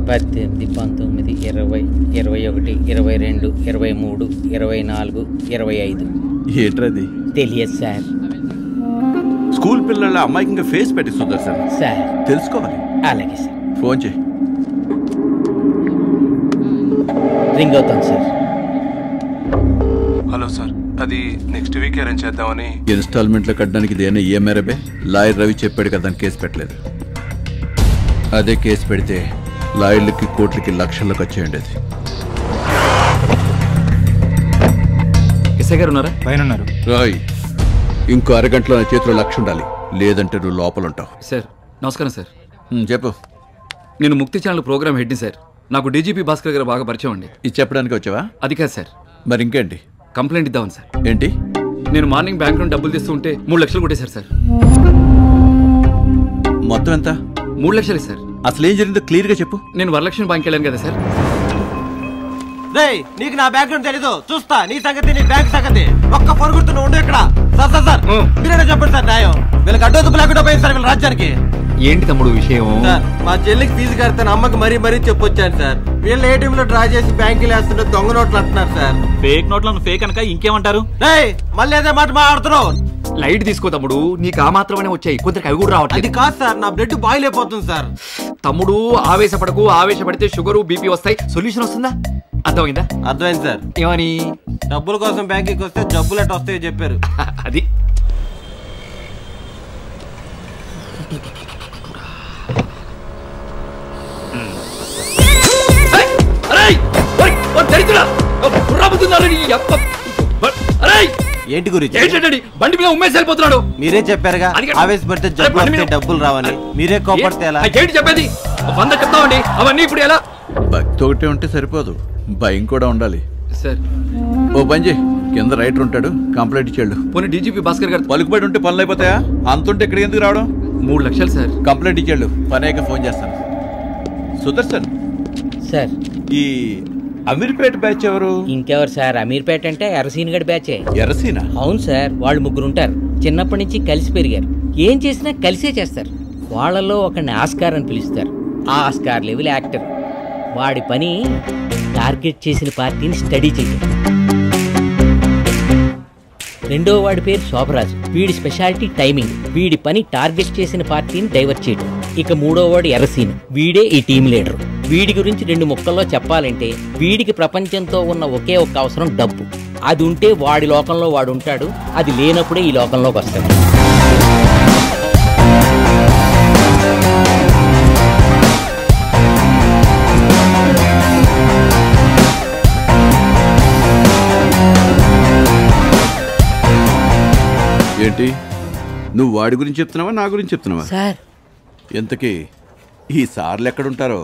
18, 19, 20, 21, 22, 23, 24, 25. ఏంట్రది? తెలియదు sir. School పిల్లల అమ్మాయికి ఇంకా ఫేస్ పెట్టి సుదర్శన్ సార్ తెలుసుకోవాలి. అలాగే సార్. ఫోన్ చేయి. రింగ్ అవుతాను సార్. హలో సార్, అది నెక్స్ట్ వీక్ అరేంజ్ చేద్దామని. ఇన్స్టాల్మెంట్లో కట్టడానికి ఇదేనా ఈఎంఐ రబే? లాయర్ రవి చెప్పాడు కదా కేసు పెట్టలేదు. అదే కేసు పెడితే లాయర్లకి కోట్లకి లక్షల్లోకి వచ్చేయండి. ఎస్ఐ గారు ఉన్నారా? పైన ఉన్నారు. రాయ్, ఇంకో అరగంటలో నా చేతిలో లక్ష ఉండాలి, లేదంటే నువ్వు లోపల ఉంటావు. సార్ నమస్కారం సార్. చెప్పు. నేను ముక్తి ఛానల్ ప్రోగ్రామ్ హెడ్ని సార్. నాకు డీజీపీ భాస్కర్ గారు బాగా పరిచయం అండి. ఇది చెప్పడానికి వచ్చావా? అది కాదు సార్. మరి ఇంకేంటి? కంప్లైంట్ ఇద్దామని సార్. ఏంటి? నేను మార్నింగ్ బ్యాంక్ నుండి డబ్బులు తీస్తూ ఉంటే 3 లక్షలు కొట్టేశారు సార్. మొత్తం ఎంత? 3 లక్షలే సార్. అసలు ఏం జరిగిందో క్లియర్ గా చెప్పు. నేను వరలక్ష్మి బ్యాంక్ వెళ్ళాను కదా సార్. నీకు నా బ్యాక్గ్రౌండ్ తెలీదు, చూస్తా నీ సంగతి, నీ బ్యాంక్ సంగతి. ఒక్క పొరుగుతున్నా ఉండు ఇక్కడ. సార్ సార్ సార్ మీరేనా చెప్పండి సార్ న్యాయం. వీళ్ళకి అడ్డొద్దు లేకుండా పోయింది సార్ వీళ్ళ రాజ్యానికి. ఏంటి తమ్ముడు విషయం? సార్ మా చెల్లికి ఫీజు కడతాను అమ్మకి మరీ చెప్పొచ్చాను సార్. వీళ్ళు ఏటీఎం లో డ్రా చేసి బ్యాంకులు వేస్తుంటే దొంగ నోట్లు అంటున్నారు సార్. ఫేక్ నోట్లను ఫేక్ అనక ఇంకేమంటారు? మళ్ళీ అదే మాట మాట్లాడుతున్నావు. లైట్ తీసుకో తమ్ముడు, నీకు ఆ మాత్రమే వచ్చాయి, కొందరికి అవి కూడా రావట్లేదు. అది కాదు సార్, నా బ్లడ్ బాయిల్ అయిపోతుంది సార్. తమ్ముడు ఆవేశపడకు, ఆవేశపడితే షుగరు బీపీ వస్తాయి. సొల్యూషన్ వస్తుందా? అర్థమైందా? అర్థమైంది సార్. ఏమని? డబ్బుల కోసం బ్యాంకుకి వస్తే జబ్బులు ఎట్ట వస్తాయో చెప్పారు. అది ఏంటి గురించి? బండి మీద ఉమ్మేసి వెళ్ళిపోతున్నాడు. మీరే చెప్పారుగా ఆవేశపడితే డబ్బులు రావని. మీరే కోపడితే ఎలా? ఏంటి చెప్పేది? 100 చెప్తామండి, అవన్నీ ఇప్పుడు ఎలా? భక్తి ఒకటే ఉంటే సరిపోదు, భయం కూడా ఉండాలి సార్. ఓ పని చేయి, కింద రైటర్ ఉంటాడు, కంప్లైంట్ ఇచ్చాడు. పోనీ డీజీపీ భాస్కర్ గారు పలుకుబడి ఉంటే పనులు అయిపోతాయా? అంతుంటే ఇక్కడ ఎందుకు రావడం? 3 లక్షలు సార్. కంప్లైంట్ ఇచ్చాడు, పని అయ్యాక ఫోన్ చేస్తాను. సుదర్శన్ సార్ ఈ అమీర్పేట బ్యాచ్ ఎవరు? ఇంకెవరు సార్? అమీర్పేట అంటే ఎర్రసీన్ గడి బ్యాచే. ఎర్రసీనా? అవును సార్, వాళ్ళు 3 ఉంటారు. చిన్నప్పటి నుంచి కలిసి పెరిగారు. ఏం చేసినా కలిసే చేస్తారు. వాళ్ళలో ఒకరిని ఆస్కార్ అని పిలుస్తారు. ఆ ఆస్కార్ లెవెల్ యాక్టర్. వాడి పని టార్గెట్ చేసిన పార్టీని స్టడీ చేయడం. రెండో వాడి పేరు శోభరాజు. వీడి స్పెషాలిటీ టైమింగ్. వీడి పని టార్గెట్ చేసిన పార్టీని డైవర్ట్ చేయడం. ఇక మూడో వాడు ఎర్రసీన్. వీడే ఈ టీం లీడర్. వీడి గురించి 2 ముక్కల్లో చెప్పాలంటే, వీడికి ప్రపంచంతో ఉన్న ఒకే ఒక్క అవసరం డబ్బు. అది ఉంటే వాడి లోకంలో వాడు ఉంటాడు, అది లేనప్పుడే ఈ లోకంలోకి వస్తాడు. ఏంటి నువ్వు వాడి గురించి చెప్తున్నావా, నా గురించి చెప్తున్నావా? సార్ ఎంతకీ ఈ సార్లు ఎక్కడుంటారో?